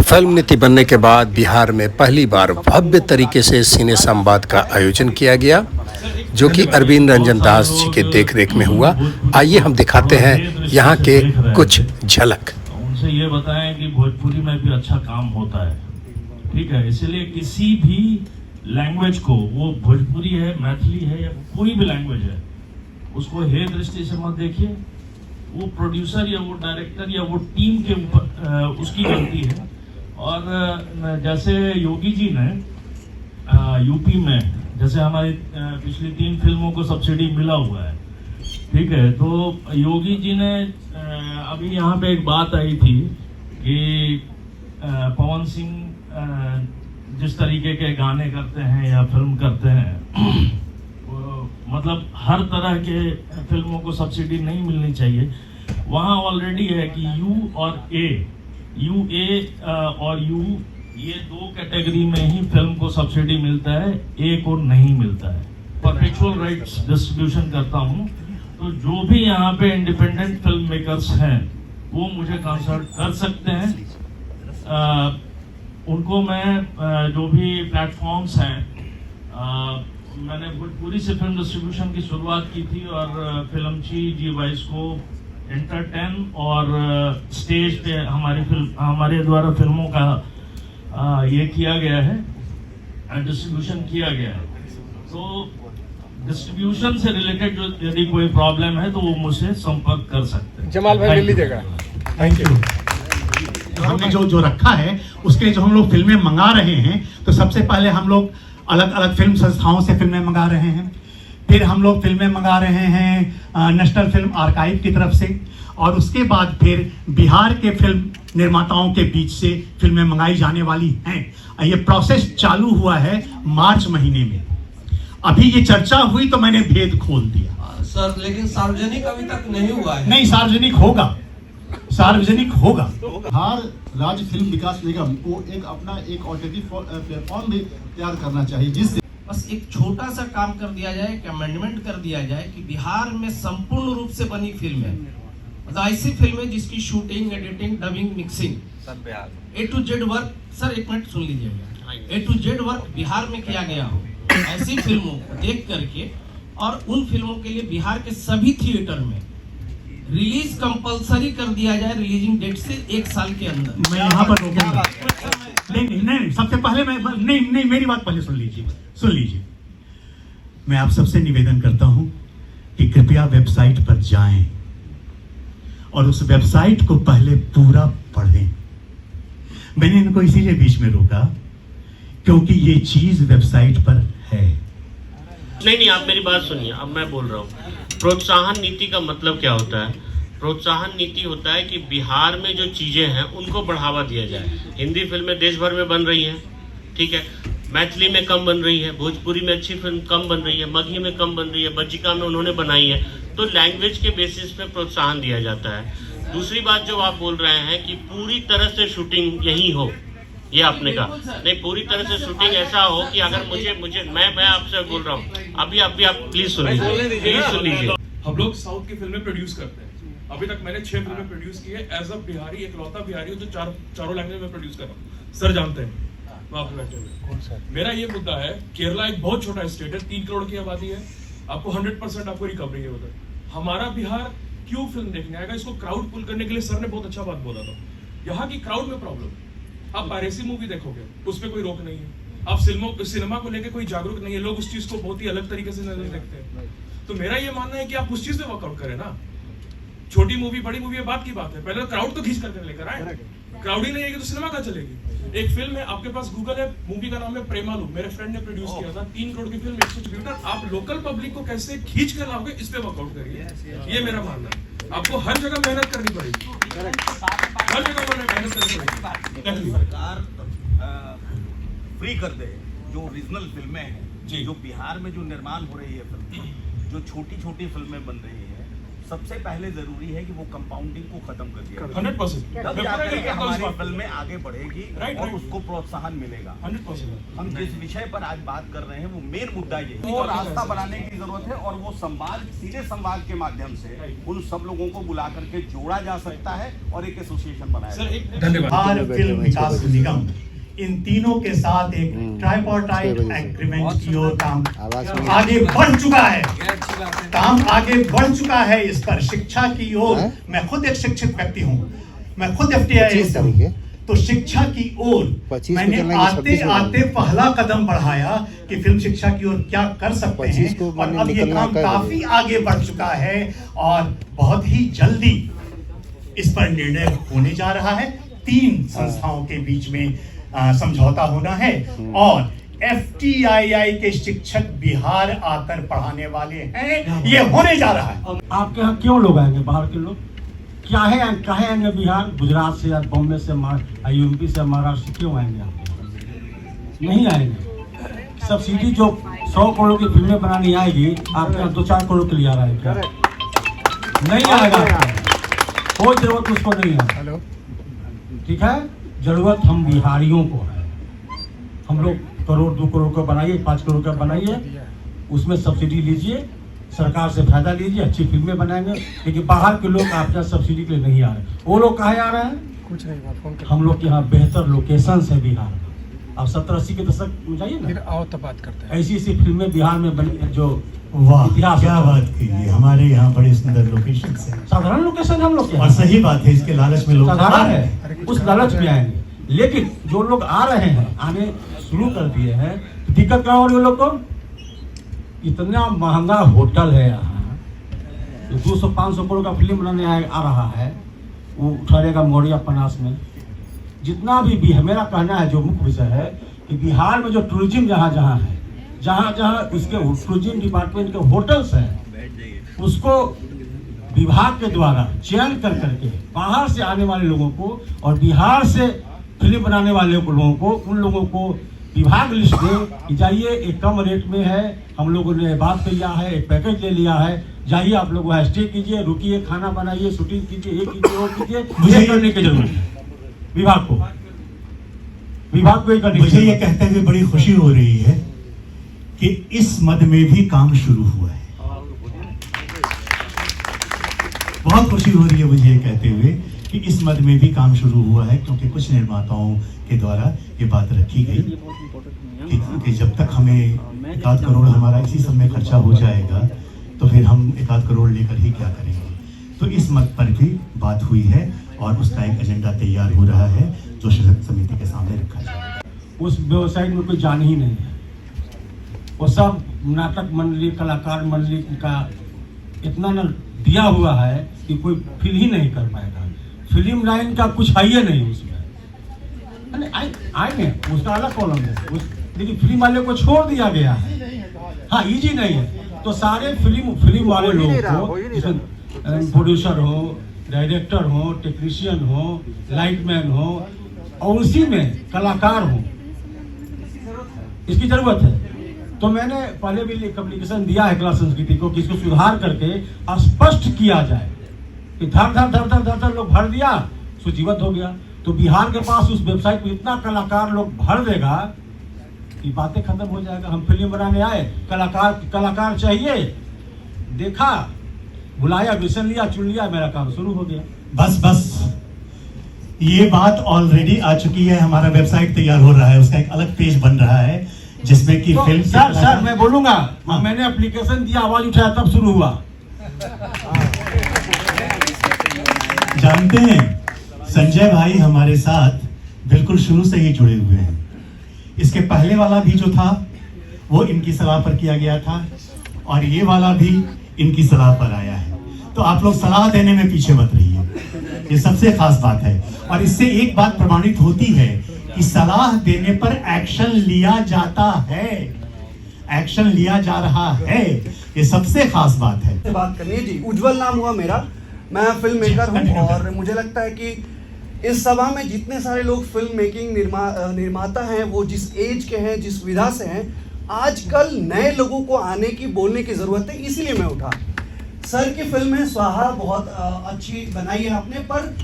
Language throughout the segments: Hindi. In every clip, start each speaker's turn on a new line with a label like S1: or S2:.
S1: फिल्म नीति बनने के बाद बिहार में पहली बार भव्य तरीके से सिने संवाद का आयोजन किया गया, जो कि अरविंद रंजन दास जी के देखरेख में हुआ। आइए हम दिखाते हैं यहाँ के कुछ झलक।
S2: उनसे ये बताएं कि भोजपुरी में भी अच्छा काम होता है, ठीक है। इसलिए किसी भी लैंग्वेज को, वो भोजपुरी है, मैथिली है या कोई भी लैंग्वेज है, उसको हे दृष्टि से मत देखिए। वो प्रोड्यूसर या वो डायरेक्टर या वो टीम के ऊपर उसकी गलती है। और जैसे योगी जी ने यूपी में, जैसे हमारी पिछली 3 फिल्मों को सब्सिडी मिला हुआ है, ठीक है। तो योगी जी ने अभी यहाँ पे एक बात आई थी कि पवन सिंह जिस तरीके के गाने करते हैं या फिल्म करते हैं, मतलब हर तरह के फिल्मों को सब्सिडी नहीं मिलनी चाहिए। वहाँ ऑलरेडी है कि यू और यू ये 2 कैटेगरी में ही फिल्म को सब्सिडी मिलता है, ए को नहीं मिलता है। परपेचुअल राइट्स डिस्ट्रीब्यूशन करता हूँ, तो जो भी यहाँ पे इंडिपेंडेंट फिल्म मेकर्स हैं वो मुझे कंसल्ट कर सकते हैं। उनको मैं जो भी प्लेटफॉर्म्स हैं, मैंने भोजपुरी से फिल्म डिस्ट्रीब्यूशन की शुरुआत की थी और फिल्मची जी वाइस को एंटरटेन और स्टेज पे हमारे द्वारा फिल्मों का ये किया गया है, डिस्ट्रीब्यूशन किया गया है। तो डिस्ट्रीब्यूशन से रिलेटेड जो यदि कोई प्रॉब्लम है तो वो मुझसे संपर्क कर सकते हैं।
S3: जमाल भाई मिल लीजिएगा।
S4: Thank you. हमने जो रखा है उसके जो हम लोग फिल्में मंगा रहे हैं, तो सबसे पहले हम लोग अलग अलग फिल्म संस्थाओं से फिल्में मंगा रहे हैं, फिर हम लोग फिल्में मंगा रहे हैं नेशनल फिल्म आर्काइव की तरफ से, और उसके बाद फिर बिहार के फिल्म निर्माताओं के बीच से फिल्में मंगाई जाने वाली हैं। ये प्रोसेस चालू हुआ है मार्च महीने में। अभी ये चर्चा हुई तो मैंने भेद खोल दिया।
S5: सर, लेकिन सार्वजनिक अभी तक नहीं हुआ है।
S4: नहीं, सार्वजनिक होगा, सार्वजनिक होगा।
S6: बिहार राज्य फिल्म विकास निगम को एक अपना एक ऑल्टरनेटिव प्लेटफॉर्म भी तैयार करना चाहिए, जिससे
S5: बस एक छोटा सा काम कर दिया जाए, एक अमेंडमेंट कर दिया जाए कि बिहार में संपूर्ण रूप से बनी फिल्म है, मतलब ऐसी फिल्म है जिसकी shooting, editing, dubbing, mixing A to Z work, sir एक मिनट सुन लीजिएगा, A to Z work Bihar में किया गया हो, ऐसी फिल्मों को देख करके, और उन फिल्मों के लिए बिहार के सभी थिएटर में रिलीज कंपलसरी कर दिया जाए रिलीजिंग डेट से 1 साल के अंदर।
S4: मैं यहाँ पर रोकूंगा। नहीं, सबसे पहले नहीं, मेरी बात पहले सुन लीजिए। मैं आप सबसे निवेदन करता हूं कि कृपया वेबसाइट पर जाएं और उस वेबसाइट को पहले पूरा पढ़ें। मैंने इनको इसीलिए बीच में रोका क्योंकि ये चीज वेबसाइट पर है।
S7: नहीं, आप मेरी बात सुनिए। अब मैं बोल रहा हूँ, प्रोत्साहन नीति का मतलब क्या होता है? प्रोत्साहन नीति होता है कि बिहार में जो चीज़ें हैं उनको बढ़ावा दिया जाए। हिंदी फिल्में देश भर में बन रही हैं, ठीक है, मैथिली में कम बन रही है, भोजपुरी में अच्छी फिल्म कम बन रही है, मगही में कम बन रही है, बज्जिका में उन्होंने बनाई है, तो लैंग्वेज के बेसिस पे प्रोत्साहन दिया जाता है। दूसरी बात जो आप बोल रहे हैं कि पूरी तरह से शूटिंग यही हो, ये आपने कहा नहीं, पूरी तरह से शूटिंग ऐसा हो कि अगर मुझे मैं आपसे बोल रहा हूँ, अभी आप प्लीज सुन लीजिए।
S8: हम लोग साउथ की फिल्में प्रोड्यूस करते हैं। अभी तक मैंने 6 फिल्में प्रोड्यूस की है एज अ बिहारी, इकलौता बिहारी हूँ जो चारों लैंग्वेज में प्रोड्यूस कर रहा हूँ। सर जानते हैं वहाँ पे बैठे हुए। मेरा ये मुद्दा है, केरला एक बहुत छोटा स्टेट है, 3 करोड़ की आबादी है, आपको 100% आपको रिकवरी है उधर। हमारा बिहार क्यों फिल्म देखने आएगा? इसको क्राउड पुल करने के लिए सर ने बहुत अच्छा बात बोला था। यहाँ की क्राउड में प्रॉब्लम। आप पायरेसी मूवी देखोगे, उस पर कोई रोक नहीं है। आप सिनेमा को लेकर कोई जागरूक नहीं है, लोग उस चीज को बहुत ही अलग तरीके से नजर देखते हैं। तो मेरा ये मानना है कि आप उस चीज पे वर्कआउट करें ना। छोटी मूवी, बड़ी मूवी बात की बात है, पहले क्राउड तो खींच करके लेकर आए। क्राउड ही नहीं आएगी तो सिनेमा कहाँ चलेगी? एक फिल्म है, आपके पास गूगल है, मूवी का नाम है प्रेमालू, मेरे फ्रेंड ने प्रोड्यूस किया था, 3 करोड़ की फिल्म, 100 आप लोकल पब्लिक को कैसे खींच कर लाओगे, इस पे वर्कआउट करिए। ये मेरा मानना है। आपको हर जगह मेहनत करनी पड़ेगी, हर जगह मेहनत करनी पड़ेगी।
S9: सरकार फ्री कर दे जो ओरिजिनल फिल्में हैं, जो बिहार में जो निर्माण हो रही है फिल्म, जो छोटी छोटी फिल्में बन रही है, सबसे पहले जरूरी है कि वो कंपाउंडिंग को खत्म कर दिया जाए।
S8: 100%।
S9: तब जाकर के हमारी फिल्में आगे बढ़ेगी
S8: राइट,
S9: और
S8: राइट।
S9: उसको प्रोत्साहन मिलेगा।
S8: 100%।
S9: हम जिस विषय पर आज बात कर रहे हैं वो मेन मुद्दा ये है। वो रास्ता बनाने की जरूरत है और वो संवाद, सीधे संवाद के माध्यम से उन सब लोगों को बुला करके जोड़ा जा सकता है और एक एसोसिएशन बनाया
S8: सर एक
S4: बिहार फिल्म विकास निगम इन तीनों के साथ एक ट्राइपार्टाइट एग्रीमेंट की ओर काम आगे बढ़ चुका है। काम आगे बढ़ चुका है इस पर शिक्षा की ओर। मैं खुद एक शिक्षित व्यक्ति हूँ, मैं खुद FTI हूँ, तो शिक्षा की ओर मैंने आते आते पहला कदम बढ़ाया कि फिल्म शिक्षा की ओर क्या कर सकते हैं, और अब ये काम काफी आगे बढ़ चुका है और बहुत ही जल्दी इस पर निर्णय होने जा रहा है। 3 संस्थाओं के बीच में समझौता होना है और FTII के शिक्षक बिहार आकर पढ़ाने वाले हैं, ये होने जा रहा है।
S3: आपके यहाँ क्यों लोग आएंगे? बाहर के लोग काहे आएंगे? बिहार, गुजरात से या बॉम्बे से, UP से, महाराष्ट्र से क्यों आएंगे? आपके नहीं आएंगे। सब्सिडी जो 100 करोड़ की फिल्में बनानी आएगी, आपके यहाँ 2-4 करोड़ के लिए आ रहा है क्या? नहीं आएगा, कोई जरूरत उसको नहीं है। ठीक है, जरूरत हम बिहारियों को है। हम लोग 1 करोड़ 2 करोड़ का बनाइए, 5 करोड़ का बनाइए, उसमें सब्सिडी लीजिए, सरकार से फायदा लीजिए, अच्छी फिल्में बनाएंगे। लेकिन बाहर के लोग आपके यहाँ सब्सिडी के लिए नहीं आ रहे। वो लोग कहाँ आ रहे हैं? कुछ नहीं, हम लोग के यहाँ बेहतर लोकेशन है बिहार में। अब 70-80 के दशक में जाइए ना,
S1: आओ तो बात करते हैं।
S3: ऐसी फिल्में बिहार में बनी जो
S4: वाह, क्या बात की है। हमारे यहाँ बड़े सुंदर लोकेशन है,
S3: साधारण लोकेशन हम लोग के
S4: और सही बात है, इसके लालच में लोग
S3: साधारण है, उस लालच में आएंगे। लेकिन जो लोग आ रहे हैं, आने शुरू कर दिए हैं, तो दिक्कत क्या हो रही है लोग को? इतना महंगा होटल है यहाँ, तो 200-500 करोड़ का फिल्म बनाने आ रहा है, वो ठहरेगा मोरिया पनास में। जितना भी है, मेरा कहना है, जो मुख्य विषय है कि बिहार में जो टूरिज्म जहाँ है, जहाँ उसके टूरिज्म डिपार्टमेंट के होटल्स हैं, उसको विभाग के द्वारा चयन कर करके बाहर से आने वाले लोगों को और बिहार से फिल्म बनाने वाले लोगों को, उन लोगों को विभाग लिस्ट दे कि जाइए, एक कम रेट में है, हम लोगों ने बात किया है, एक पैकेज ले लिया है, जाइए आप लोग वहाँ स्टे कीजिए, रुकिए, खाना बनाइए, शूटिंग कीजिए, ये कीजिए, वो कीजिए। मुझे करने की जरूरत है विभाग को ये करने।
S4: मुझे ये कहते हुए बड़ी खुशी हो रही है कि इस मद में भी काम शुरू हुआ है। बहुत खुशी हो रही है मुझे ये कहते हुए कि इस मद में भी काम शुरू हुआ है, क्योंकि कुछ निर्माताओं के द्वारा ये बात रखी गई कि जब तक हमें 1 करोड़ हमारा इसी सब में खर्चा हो जाएगा, तो फिर हम 1 करोड़ लेकर ही क्या करेंगे। तो इस मद पर भी बात हुई है और उसका एक एजेंडा तैयार हो रहा है, जो समिति के सामने रखा जाएगा।
S3: उस वेबसाइट में कोई जान ही नहीं है। वो सब नाटक मंडली, कलाकार मंडली का इतना न दिया हुआ है कि कोई फील ही नहीं कर पाएगा। फिल्म लाइन का कुछ है ही नहीं उसमें। आएंगे, उसका अलग कॉलम है, लेकिन फिल्म वाले को छोड़ दिया गया है। हाँ, इजी नहीं है। तो सारे फिल्म वाले लोगों को, प्रोड्यूसर हो, डायरेक्टर हो, टेक्नीशियन हो, लाइटमैन हो, और उसी में कलाकार हो, इसकी जरूरत है। तो मैंने पहले भी कम्युनिकेशन दिया है कला संस्कृति को कि इसको सुधार करके स्पष्ट किया जाए कि धर लोग भर दिया, सूचीबद्ध हो गया। तो बिहार के पास उस वेबसाइट पे इतना कलाकार लोग भर देगा कि बातें खत्म हो जाएगा। हम फिल्म बनाने आए, कलाकार चाहिए, देखा, बुलाया, विषय लिया, चुन लिया, मेरा काम शुरू हो गया।
S4: बस ये बात ऑलरेडी आ चुकी है। हमारा वेबसाइट तैयार हो रहा है, उसका एक अलग पेज बन रहा है जिसमें कि
S3: तो
S4: फिल्म।
S3: सर मैं बोलूंगा, मैंने एप्लीकेशन दिया, आवाज उठाया, तब शुरू हुआ।
S4: जानते हैं, संजय भाई हमारे साथ बिल्कुल शुरू से ही जुड़े हुए हैं। इसके पहले वाला भी जो था वो इनकी सलाह पर किया गया था, और ये वाला भी इनकी सलाह पर आया है। तो आप लोग सलाह देने में पीछे मत रहिए, ये सबसे खास बात है। और इससे एक बात प्रमाणित होती है कि सलाह देने पर एक्शन लिया जाता है, एक्शन लिया जा रहा है, ये सबसे खास बात है।
S10: बात करनी है जी। उज्जवल नाम हुआ मेरा, मैं फिल्म मेकर हूँ, और मुझे लगता है कि इस सभा में जितने सारे लोग फिल्म मेकिंग निर्माता हैं, वो जिस एज के हैं, जिस विधा से हैं, आजकल नए लोगों को आने की, बोलने की ज़रूरत है, इसीलिए मैं उठा। सर की फिल्म है स्वाहा, बहुत अच्छी बनाई है आपने, पर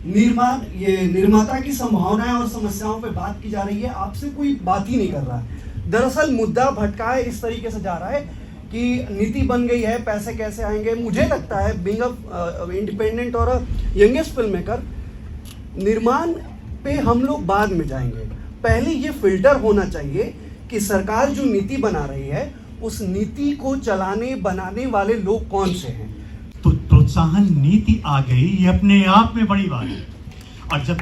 S10: निर्माता की संभावनाएं और समस्याओं पे बात की जा रही है, आपसे कोई बात ही नहीं कर रहा है। दरअसल मुद्दा भटकाए इस तरीके से जा रहा है कि नीति बन गई है, पैसे कैसे आएंगे। मुझे लगता है बीइंग अ इंडिपेंडेंट और यंगेस्ट फिल्म मेकर, निर्माण पे हम लोग बाद में जाएंगे। पहले ये फिल्टर होना चाहिए कि सरकार जो नीति बना रही है उस नीति को चलाने बनाने वाले लोग कौन से हैं।
S4: तो प्रोत्साहन नीति आ गई, ये अपने आप में बड़ी बात है। और जब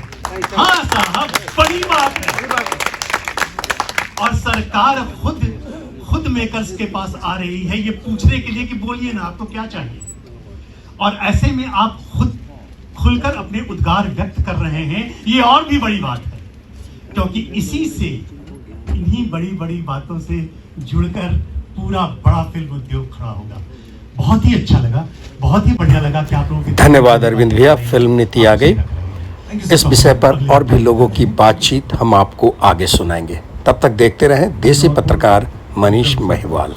S4: हाँ साहब बड़ी बात है, और सरकार खुद मेकर्स के पास आ रही है ये पूछने के लिए कि बोलिए ना आपको क्या चाहिए, और ऐसे में आप खुद खुलकर अपने उद्गार व्यक्त कर रहे हैं, ये और भी बड़ी बात है। क्योंकि इसी से, इन्हीं बड़ी बड़ी बातों से जुड़कर पूरा बड़ा फिल्म उद्योग खड़ा होगा। बहुत ही अच्छा लगा, बहुत ही बढ़िया लगा कि आप लोगों की।
S1: धन्यवाद अरविंद भैया। फिल्म नीति आ गई, इस विषय पर और भी लोगों की बातचीत हम आपको आगे सुनाएंगे। तब तक देखते रहें देसी पत्रकार मनीष महिवाल।